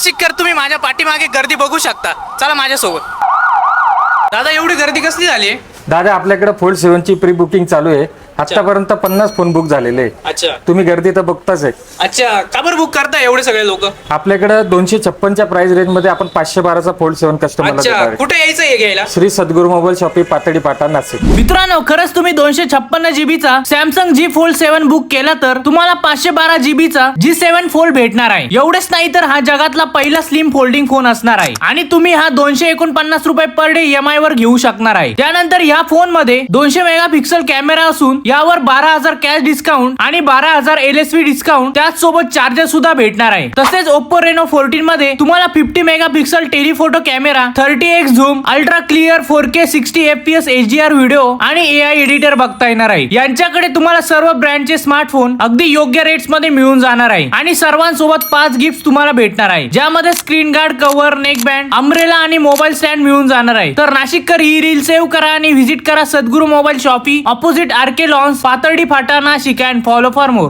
नाशिककर तुम्ही माझ्या पाठीमागे गर्दी बघू शकता, चला माझ्यासोबत. दादा एवढी गर्दी कसली झाली आहे? दादा आपल्याकडे फोल्ड 7 ची प्री बुकिंग चालू आहे. आतापर्यंत 50 फोन बुक झालेले आहे. अच्छा तुम्ही गर्दी तर बघताच आहे. अच्छा, का बरं बुक करता एवढे सगळे लोक? आपल्याकडे 256 च्या प्राइस रेंज मध्ये आपण 512 चा फोल्ड 7 कस्टमरला अच्छा, देणार आहे. कुठे यायचं हे घ्यायला? श्री सद्गुरू मोबाईल शॉपी पातळी पाटा नाशिक. मित्रांनो, खरंच तुम्ही 256 जीबीचा सॅमसंग G Fold 7 बुक केला तर तुम्हाला 512 जीबीचा G7 Fold भेटणार आहे. एवढेच नाही तर हा जगातला पहिला स्लिम फोल्डिंग फोन असणार आहे आणि तुम्ही हा 249 रुपये पर डे EMI वर घेऊ शकणार आहे. त्यानंतर या फोन मध्ये 200 मेगापिक्सल कॅमेरा असून यावर 12,000 कॅश डिस्काउंट आणि 12,000 LSV डिस्काउंट, त्याचसोबत चार्जर सुद्धा भेटणार आहे. तसेच Oppo Reno 14 मध्ये तुम्हाला 50 megapixel telephoto camera, 30x zoom, ultra clear 4K 60 FPS HDR video आणि AI एडिटर बघता येणार आहे. यांच्याकडे तुम्हाला सर्व ब्रँडचे स्मार्टफोन अगदी योग्य रेट्स मध्ये मिळून जाणार आहे आणि सर्वांसोबत 5 गिफ्ट तुम्हाला भेटणार आहे, ज्यामध्ये screen guard, cover, neck band, umbrella आणि मोबाईल स्टँड मिळून जाणार आहे. तर नाशिककर ही रील सेव्ह करा आणि व्हिजिट करा Sadguru mobile shoppe, opposite RK lawns, Pathardi Phata, Nashik, and follow for more.